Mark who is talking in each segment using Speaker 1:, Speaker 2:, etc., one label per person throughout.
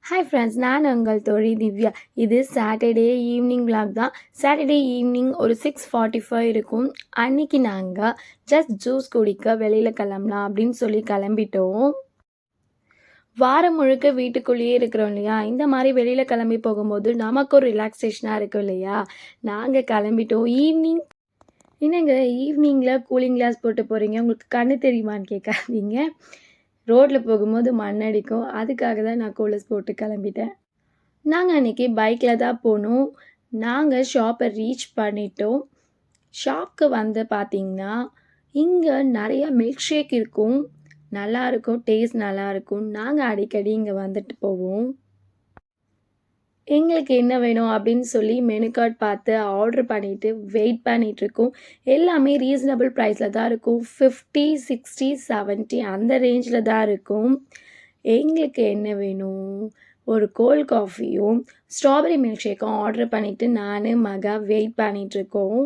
Speaker 1: Hi friends, நான் உங்கள் தோழி திவ்யா. இது சாட்டர்டே ஈவினிங் vlog தான். சாட்டர்டே ஈவினிங் ஒரு 6:45 இருக்கும். அன்றைக்கி நாங்கள் ஜஸ்ட் ஜூஸ் குடிக்க வெளியில் கிளம்பலாம் அப்படின்னு சொல்லி கிளம்பிட்டோம். வாரம் முழுக்க வீட்டுக்குள்ளேயே இருக்கிறோம் இல்லையா, இந்த மாதிரி வெளியில் கிளம்பி போகும்போது நமக்கு ஒரு ரிலாக்ஸேஷனாக இருக்கும் இல்லையா. நாங்கள் கிளம்பிட்டோம். என்னங்க ஈவினிங்கில் கூலிங் கிளாஸ் போட்டு போகிறீங்க, உங்களுக்கு கண்ணு தெரியுமான்னு கேட்காதீங்க. ரோட்டில் போகும்போது மண்ணடிக்கும், அதுக்காக தான் நான் கூலர்ஸ் போட்டு கிளம்பிட்டேன். நாங்கள் அன்றைக்கி பைக்கில் தான் போனோம். நாங்கள் ஷாப்பை ரீச் பண்ணிட்டோம். ஷாப்புக்கு வந்து பார்த்திங்கன்னா இங்கே நிறையா மில்க் ஷேக் இருக்கும், நல்லாயிருக்கும், டேஸ்ட் நல்லாயிருக்கும். நாங்கள் அடிக்கடி இங்கே வந்துட்டு போவோம். எங்களுக்கு என்ன வேணும் அப்படின்னு சொல்லி மெனு கார்ட் பார்த்து ஆர்டர் பண்ணிவிட்டு வெயிட் பண்ணிகிட்ருக்கோம். எல்லாமே ரீசனபிள் ப்ரைஸில் தான் இருக்கும். 50, 60, 70 அந்த ரேஞ்சில் தான் இருக்கும். எங்களுக்கு என்ன வேணும், ஒரு கோல்ட் காஃபியும் ஸ்ட்ராபெரி மில்க் ஷேக்கும் ஆர்டர் பண்ணிவிட்டு நான் மகா வெயிட் பண்ணிகிட்ருக்கோம்.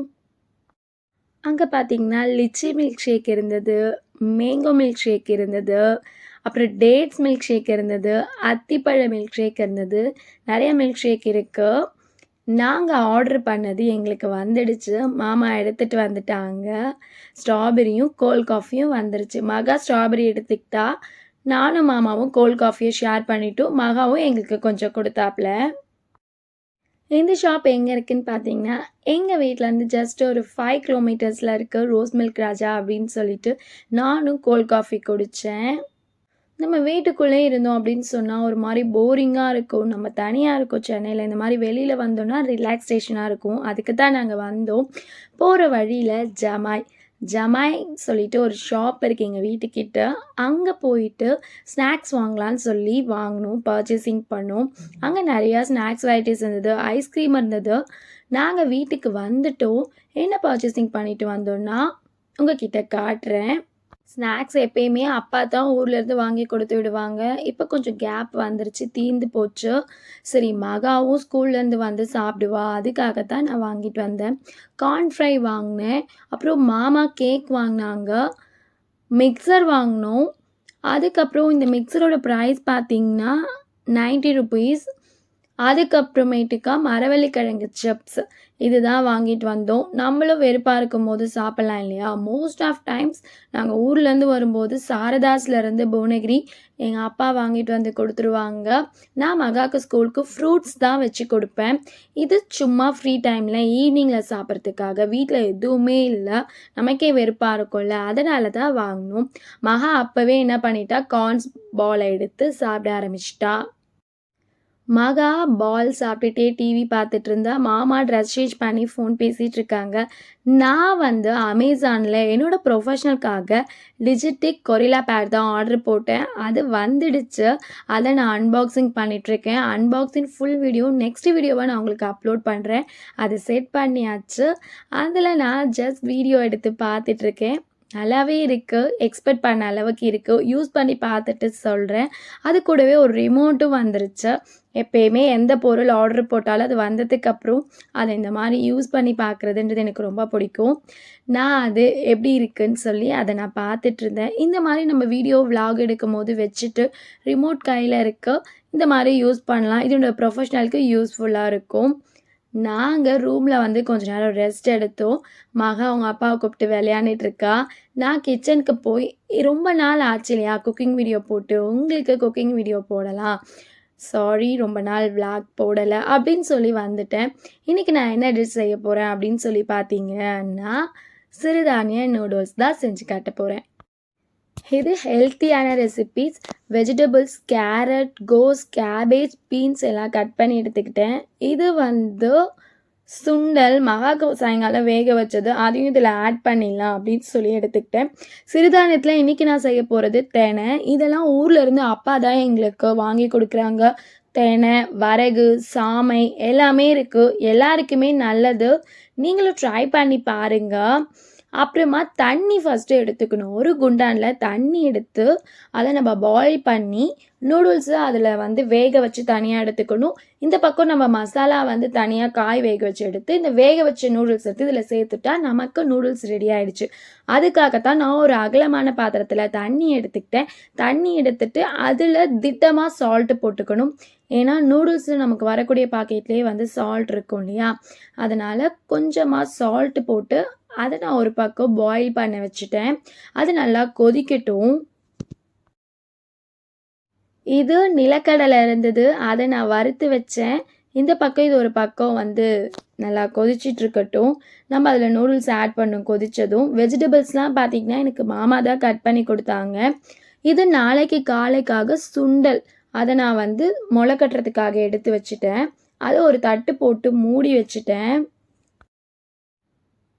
Speaker 1: அங்கே பார்த்திங்கன்னா லிச்சி மில்க் ஷேக் இருந்தது, மேங்கோ மில்க் ஷேக் இருந்தது, அப்புறம் டேட்ஸ் மில்க் ஷேக் இருந்தது, அத்திப்பழ மில்க் ஷேக் இருந்தது. நிறைய மில்க் ஷேக் இருக்குது. நாங்கள் ஆர்டர் பண்ணது எங்களுக்கு வந்துடுச்சு. மாமா எடுத்துகிட்டு வந்துட்டாங்க. ஸ்ட்ராபெரியும் கோல்ட் காஃபியும் வந்துருச்சு. மகா ஸ்ட்ராபெரி எடுத்துக்கிட்டா, நானும் மாமாவும் கோல்ட் காஃபியை ஷேர் பண்ணிவிட்டோம். மகாவும் எங்களுக்கு கொஞ்சம் கொடுத்தாப்புல. இந்த ஷாப் எங்கே இருக்குதுன்னு பார்த்தீங்கன்னா, எங்கள் வீட்டிலேருந்து ஜஸ்ட் ஒரு 5 கிலோமீட்டர்ஸில் இருக்க ரோஸ் மில்க் ராஜா அப்படின்னு சொல்லிட்டு நானும் கோல்ட் காஃபி குடித்தேன். நம்ம வீட்டுக்குள்ளே இருந்தோம் அப்படின்னு சொன்னால் ஒரு மாதிரி போரிங்காக இருக்கும். நம்ம தனியாக இருக்கோம் சென்னையில். இந்த மாதிரி வெளியில் வந்தோன்னா ரிலாக்ஸேஷனாக இருக்கும். அதுக்கு தான் நாங்கள் வந்தோம். போகிற வழியில் ஜமாய் சொல்லிட்டு ஒரு ஷாப் இருக்குது எங்கள் வீட்டுக்கிட்ட. அங்கே போயிட்டு ஸ்நாக்ஸ் வாங்கலான்னு சொல்லி வாங்கினோம், பர்ச்சேசிங் பண்ணோம். அங்கே நிறையா ஸ்நாக்ஸ் வெரைட்டிஸ் இருந்தது, ஐஸ்கிரீம் இருந்தது. நாங்கள் வீட்டுக்கு வந்துட்டோம். என்ன பர்ச்சேசிங் பண்ணிட்டு வந்தோன்னா உங்ககிட்ட காட்டுறேன். ஸ்நாக்ஸ் எப்பயுமே அப்பா தான் ஊர்லேருந்து வாங்கி கொடுத்து விடுவாங்க. இப்போ கொஞ்சம் கேப் வந்துருச்சு, தீர்ந்து போச்சு. சரி, மகாவும் ஸ்கூல்லேருந்து வந்து சாப்பிடுவா, அதுக்காக தான் நான் வாங்கிட்டு வந்தேன். கார்ன் ஃப்ரை வாங்கினேன். அப்புறம் மாமா கேக் வாங்கினாங்க. மிக்சர் வாங்கினோம். அதுக்கப்புறம் இந்த மிக்சரோட ப்ரைஸ் பார்த்திங்கன்னா 90 ருபீஸ். அதுக்கப்புறமேட்டுக்கா மரவள்ளிக்கிழங்கு சிப்ஸ் இதுதான் வாங்கிட்டு வந்தோம். நம்மளும் வெறுப்பாக இருக்கும் போது சாப்பிட்லாம் இல்லையா. மோஸ்ட் ஆஃப் டைம்ஸ் நாங்கள் ஊர்லேருந்து வரும்போது சாரதாஸ்லேருந்து புவனகிரி எங்கள் அப்பா வாங்கிட்டு வந்து கொடுத்துருவாங்க. நான் மகாக்கு ஸ்கூலுக்கு ஃப்ரூட்ஸ் தான் வச்சு கொடுப்பேன். இது சும்மா ஃப்ரீ டைமில் ஈவினிங்கில் சாப்பிட்றதுக்காக. வீட்டில் எதுவுமே இல்லை, நமக்கே வெறுப்பாக இருக்கும்ல, அதனால தான் வாங்கினோம். மகா அப்போவே என்ன பண்ணிட்டா, கார்ன்ஸ் பாலை எடுத்து சாப்பிட ஆரம்பிச்சிட்டா. மகா பால் சாப்பிட்டுட்டே டிவி பார்த்துட்டு இருந்தா. மாமா ட்ரெஸ் சேஞ்ச் பண்ணி ஃபோன் பேசிகிட்டு இருக்காங்க. நான் வந்து அமேசானில் என்னோடய ப்ரொஃபஷ்னலுக்காக டிஜிட்டிக் கொரில்லா பேட் தான் ஆர்டர் போட்டேன். அது வந்துடுச்சு. அதை நான் அன்பாக்சிங் பண்ணிகிட்ருக்கேன். அன்பாக்சிங் ஃபுல் வீடியோ நெக்ஸ்ட் வீடியோவை நான் உங்களுக்கு அப்லோட் பண்ணுறேன். அதை செட் பண்ணியாச்சு. அதில் நான் ஜஸ்ட் வீடியோ எடுத்து பார்த்துட்ருக்கேன். நல்லாவே இருக்குது, எக்ஸ்பெக்ட் பண்ண அளவுக்கு இருக்குது. யூஸ் பண்ணி பார்த்துட்டு சொல்கிறேன். அது கூடவே ஒரு ரிமோட்டும் வந்துருச்சு. எப்பயுமே எந்த பொருள் ஆர்டர் போட்டாலும் அது வந்ததுக்கப்புறம் அதை இந்த மாதிரி யூஸ் பண்ணி பார்க்குறதுன்றது எனக்கு ரொம்ப பிடிக்கும். நான் அது எப்படி இருக்குதுன்னு சொல்லி அதை நான் பார்த்துட்ருந்தேன். இந்த மாதிரி நம்ம வீடியோ விலாக் எடுக்கும் போது வச்சுட்டு ரிமோட் கையில் இருக்க இந்த மாதிரி யூஸ் பண்ணலாம். இதோட ப்ரொஃபஷ்னலுக்கு யூஸ்ஃபுல்லாக இருக்கும். நாங்கள் ரூமில் வந்து கொஞ்ச நேரம் ரெஸ்ட் எடுத்தோம். மகா அவங்க அப்பாவை கூப்பிட்டு விளையாண்டுட்ருக்கா. நான் கிச்சனுக்கு போய் ரொம்ப நாள் ஆச்சு இல்லையா குக்கிங் வீடியோ போட்டு, உங்களுக்கு குக்கிங் வீடியோ போடலாம், சாரி ரொம்ப நாள் விளாக் போடலை அப்படின்னு சொல்லி வந்துட்டேன். இன்றைக்கி நான் என்ன டிஷ் செய்ய போகிறேன் அப்படின்னு சொல்லி பார்த்தீங்கன்னா, சிறுதானிய நூடுல்ஸ் தான் செஞ்சு காட்ட போகிறேன். இது ஹெல்த்தியான ரெசிபீஸ். வெஜிடபிள்ஸ், கேரட், கோஸ், கேபேஜ், பீன்ஸ் எல்லாம் கட் பண்ணி எடுத்துக்கிட்டேன். இது வந்து சுண்டல் மகாக்கு சாயங்காலம் வேக வச்சது, அதையும் இதில் ஆட் பண்ணிடலாம் அப்படின்னு சொல்லி எடுத்துக்கிட்டேன். சிறுதானியத்தில் இன்றைக்கி நான் செய்ய போகிறது தெனை. இதெல்லாம் ஊர்லேருந்து அப்பா தான் எங்களுக்கு வாங்கி கொடுக்குறாங்க. தெனை, வரகு, சாமை எல்லாமே இருக்குது. எல்லாருக்குமே நல்லது. நீங்களும் ட்ரை பண்ணி பாருங்கள். அப்புறமா தண்ணி ஃபஸ்ட்டு எடுத்துக்கணும். ஒரு குண்டானில் தண்ணி எடுத்து அதை நம்ம பாயில் பண்ணி நூடுல்ஸு அதில் வந்து வேக வச்சு தனியாக எடுத்துக்கணும். இந்த பக்கம் நம்ம மசாலா வந்து தனியாக காய் வேக வச்சு எடுத்து இந்த வேக வச்ச நூடுல்ஸ் எடுத்து இதில் சேர்த்துட்டா நமக்கு நூடுல்ஸ் ரெடி ஆகிடுச்சு. அதுக்காகத்தான் நான் ஒரு அகலமான பாத்திரத்தில் தண்ணி எடுத்துக்கிட்டேன். தண்ணி எடுத்துட்டு அதில் திட்டமாக சால்ட்டு போட்டுக்கணும். ஏன்னா நூடுல்ஸில் நமக்கு வரக்கூடிய பாக்கெட்லேயே வந்து சால்ட் இருக்கும் இல்லையா, அதனால் கொஞ்சமாக சால்ட்டு போட்டு அதை நான் ஒரு பக்கம் பாயில் பண்ண வச்சுட்டேன். அது நல்லா கொதிக்கட்டும். இது நிலக்கடலை இருந்தது, அதை நான் வறுத்து வச்சேன். இந்த பக்கம் இது ஒரு பக்கம் வந்து நல்லா கொதிச்சிட்டு இருக்கட்டும். நம்ம அதில் நூடுல்ஸ் ஆட் பண்ணும். கொதித்ததும் வெஜிடபிள்ஸ்லாம் பார்த்திங்கன்னா எனக்கு மாமா தான் கட் பண்ணி கொடுத்தாங்க. இது நாளைக்கு காலைக்காக சுண்டல், அதை நான் வந்து முளை கட்டுறதுக்காக எடுத்து வச்சுட்டேன். அதை ஒரு தட்டு போட்டு மூடி வச்சுட்டேன்.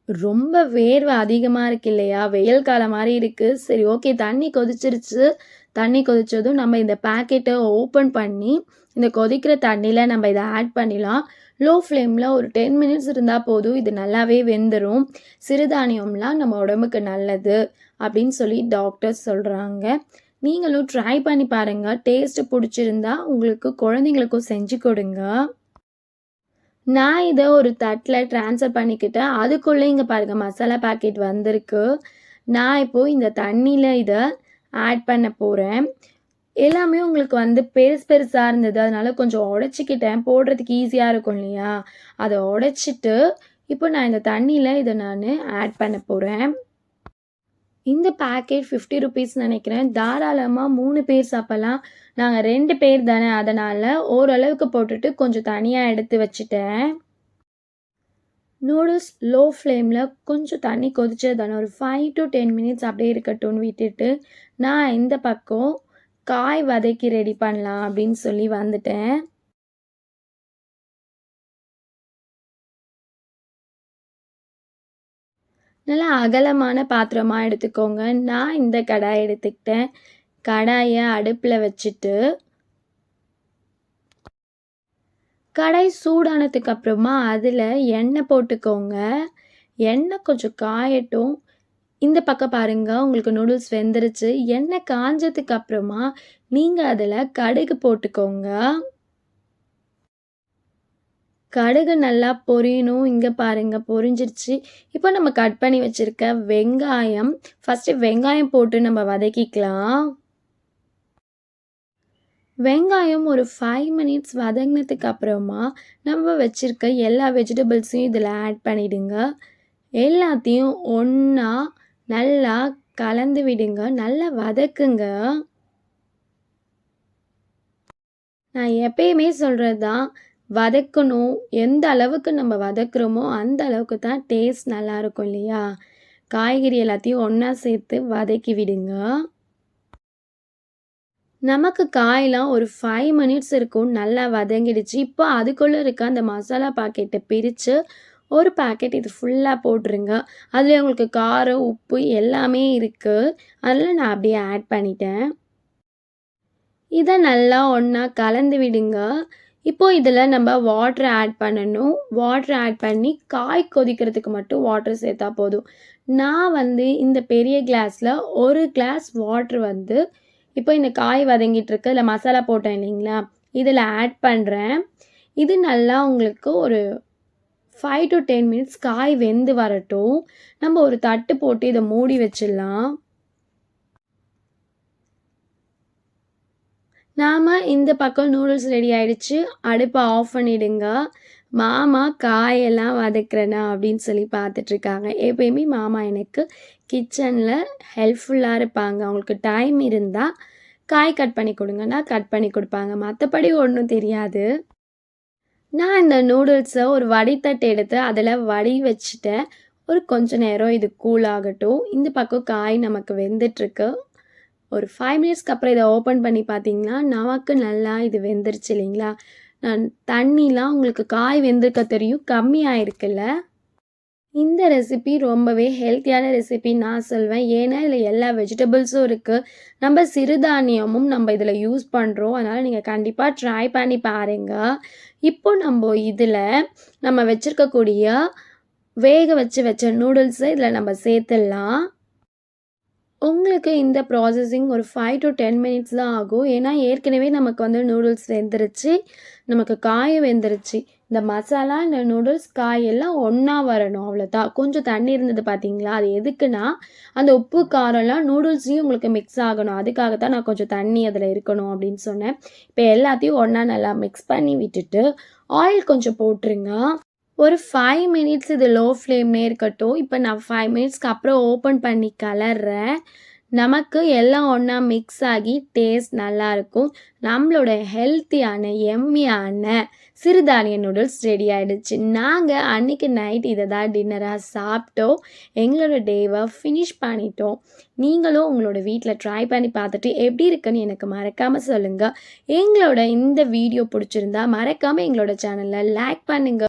Speaker 1: ரொம்ப வேர்வை அதிகமாக இருக்கு இல்லையா, வெயில் காலம் மாதிரி இருக்குது. சரி ஓகே, தண்ணி கொதிச்சிருச்சு. தண்ணி கொதித்ததும் நம்ம இந்த பேக்கெட்டை ஓப்பன் பண்ணி இந்த கொதிக்கிற தண்ணியில் நம்ம இதை ஆட் பண்ணிடலாம். லோ ஃப்ளேமில் ஒரு 10 மினிட்ஸ் இருந்தால் போதும், இது நல்லாவே வெந்துடும். சிறுதானியம்லாம் நம்ம உடம்புக்கு நல்லது அப்படின்னு சொல்லி டாக்டர்ஸ் சொல்கிறாங்க. நீங்களும் ட்ரை பண்ணி பாருங்கள். டேஸ்ட்டு பிடிச்சிருந்தா உங்களுக்கு குழந்தைங்களுக்கும் செஞ்சு கொடுங்க. நான் இதை ஒரு தட்டில் ட்ரான்ஸ்ஃபர் பண்ணிக்கிட்டேன். அதுக்குள்ளே இங்கே பாருங்கள் மசாலா பாக்கெட் வந்திருக்கு. நான் இப்போது இந்த தண்ணியில் இதை ஆட் பண்ண போகிறேன். எல்லாமே உங்களுக்கு வந்து பெருசாக இருந்தது, அதனால் கொஞ்சம் உடச்சிக்கிட்டேன். போடுறதுக்கு ஈஸியாக இருக்கும் இல்லையா, அதை உடச்சிட்டு இப்போ நான் இந்த தண்ணியில் இதை நான் ஆட் பண்ண போகிறேன். இந்த பேக்கெட் 50 ருபீஸ் நினைக்கிறேன். தாராளமாக 3 பேர் சாப்பிட்லாம். நாங்கள் 2 பேர் தானே, அதனால் ஓரளவுக்கு போட்டுட்டு கொஞ்சம் தனியாக எடுத்து வச்சுட்டேன். நூடுல்ஸ் லோ ஃப்ளேமில் கொஞ்சம் தண்ணி கொதிச்சதானே ஒரு 5 to 10 மினிட்ஸ் அப்படியே இருக்கட்டும்னு விட்டுட்டு நான் இந்த பக்கம் காய் வதக்கி ரெடி பண்ணலாம் அப்படின்னு சொல்லி வந்துட்டேன். நல்லா அகலமான பாத்திரமாக எடுத்துக்கோங்க. நான் இந்த கடாய் எடுத்துக்கிட்டேன். கடாயை அடுப்பில் வச்சுட்டு கடாய் சூடானதுக்கு அப்புறமா அதில் எண்ணெய் போட்டுக்கோங்க. எண்ணெய் கொஞ்சம் காயட்டும். இந்த பக்கம் பாருங்கள், உங்களுக்கு நூடுல்ஸ் வெந்துருச்சு. எண்ணெய் காஞ்சதுக்கு அப்புறமா நீங்கள் அதில் கடுகு போட்டுக்கோங்க. கடுகு நல்லா பொரியணும். இங்கே பாருங்கள் பொரிஞ்சிருச்சு. இப்போ நம்ம கட் பண்ணி வச்சுருக்க வெங்காயம், ஃபஸ்ட்டு வெங்காயம் போட்டு நம்ம வதக்கிக்கலாம். வெங்காயம் ஒரு 5 மினிட்ஸ் வதங்கினதுக்கு அப்புறமா நம்ம வச்சுருக்க எல்லா வெஜிடபிள்ஸையும் இதில் ஆட் பண்ணிவிடுங்க. எல்லாத்தையும் ஒன்றா நல்லா கலந்து விடுங்க. நல்லா வதக்குங்க. நான் எப்பயுமே சொல்கிறது தான், வதக்கணும். எந்த அளவுக்கு நம்ம வதக்குறோமோ அந்த அளவுக்கு தான் டேஸ்ட் நல்லாயிருக்கும் இல்லையா. காய்கறி எல்லாத்தையும் ஒன்றா சேர்த்து வதக்கி விடுங்க. நமக்கு காயெலாம் ஒரு 5 மினிட்ஸ் இருக்கும், நல்லா வதங்கிடுச்சு. இப்போ அதுக்குள்ளே இருக்க அந்த மசாலா பாக்கெட்டை பிரித்து ஒரு பாக்கெட் இது ஃபுல்லாக போட்டுருங்க. அதில் உங்களுக்கு காரம், உப்பு எல்லாமே இருக்குது. அதில் நான் அப்படியே ஆட் பண்ணிட்டேன். இதை நல்லா ஒன்றா கலந்து விடுங்க. இப்போது இதில் நம்ம வாட்டர் ஆட் பண்ணணும். வாட்டர் ஆட் பண்ணி காய் கொதிக்கிறதுக்கு மட்டும் வாட்டர் சேர்த்தா போதும். நான் வந்து இந்த பெரிய கிளாஸில் 1 கிளாஸ் வாட்ரு வந்து இப்போ இந்த காய் வதங்கிட்டு இருக்கு, இல்லை மசாலா போட்டேன் இல்லைங்களா, இதில் ஆட் பண்ணுறேன். இது நல்லா உங்களுக்கு ஒரு 5 to 10 மினிட்ஸ் காய் வெந்து வரட்டும். நம்ம ஒரு தட்டு போட்டு இதை மூடி வச்சிடலாம். நாம் இந்த பக்கம் நூடுல்ஸ் ரெடி ஆகிடுச்சு. அடுப்பை ஆஃப் பண்ணிவிடுங்க. மாமா காயெல்லாம் வதக்குறேனா அப்படின்னு சொல்லி பார்த்துட்ருக்காங்க. எப்பயுமே மாமா எனக்கு கிச்சனில் ஹெல்ப்ஃபுல்லாக இருப்பாங்க. அவங்களுக்கு டைம் இருந்தால் காய் கட் பண்ணி கொடுங்கன்னா கட் பண்ணி கொடுப்பாங்க, மற்றபடி ஒன்றும் தெரியாது. நான் இந்த நூடுல்ஸை ஒரு வடித்தட்டு எடுத்து அதில் வடி வச்சுட்டேன். ஒரு கொஞ்ச நேரம் இது கூல் ஆகட்டும். இந்த பக்கம் காய் நமக்கு வெந்துட்டுருக்கு. ஒரு 5 மினிட்ஸ்க்கு அப்புறம் இதை ஓப்பன் பண்ணி பார்த்தீங்கன்னா நமக்கு நல்லா இது வெந்துருச்சு இல்லைங்களா. நான் தண்ணிலாம் உங்களுக்கு காய் வெந்திருக்க தெரியும், கம்மியாக இருக்குல்ல. இந்த ரெசிபி ரொம்பவே ஹெல்த்தியான ரெசிபி நான் சொல்வேன். ஏன்னா இதில் எல்லா வெஜிடபிள்ஸும் இருக்குது, நம்ம சிறுதானியமும் நம்ம இதில் யூஸ் பண்ணுறோம். அதனால் நீங்கள் கண்டிப்பாக ட்ரை பண்ணி பாருங்கள். இப்போ நம்ம இதில் நம்ம வச்சுருக்கக்கூடிய வேக வச்ச நூடுல்ஸை இதில் நம்ம சேர்த்துடலாம். உங்களுக்கு இந்த ப்ராசஸிங் ஒரு 5 to 10 மினிட்ஸ் தான் ஆகும். ஏன்னா ஏற்கனவே நமக்கு வந்து நூடுல்ஸ் வெந்துருச்சு, நமக்கு காயும் வெந்துருச்சு. இந்த மசாலா, இந்த நூடுல்ஸ், காய் எல்லாம் ஒன்றா வரணும், அவ்வளோதான். கொஞ்சம் தண்ணி இருந்தது பார்த்தீங்களா, அது எதுக்குன்னா அந்த உப்பு காரம்லாம் நூடுல்ஸ்லேயும் உங்களுக்கு மிக்ஸ் ஆகணும். அதுக்காக தான் நான் கொஞ்சம் தண்ணி அதில் இருக்கணும் அப்படின்னு சொன்னேன். இப்போ எல்லாத்தையும் ஒன்றா நல்லா மிக்ஸ் பண்ணி விட்டுட்டு ஆயில் கொஞ்சம் போட்டுருங்க. ஒரு 5 மினிட்ஸ் இது லோ ஃப்ளேம்லே இருக்கட்டும். இப்போ நான் 5 மினிட்ஸ்க்கு அப்புறம் ஓப்பன் பண்ணி கலர்றேன். நமக்கு எல்லாம் ஒன்றா மிக்ஸ் ஆகி டேஸ்ட் நல்லாயிருக்கும். நம்மளோட ஹெல்த்தியான எம்மியான சிறுதானிய நூடுல்ஸ் ரெடி ஆகிடுச்சு. நாங்கள் அன்றைக்கி நைட் இதை தான் டின்னராக சாப்பிட்டோம். எங்களோட டேவை ஃபினிஷ் பண்ணிட்டோம். நீங்களும் உங்களோட வீட்டில் ட்ரை பண்ணி பார்த்துட்டு எப்படி இருக்குன்னு எனக்கு மறக்காமல் சொல்லுங்கள். எங்களோட இந்த வீடியோ பிடிச்சிருந்தா மறக்காமல் எங்களோட சேனலை லைக் பண்ணுங்கள்.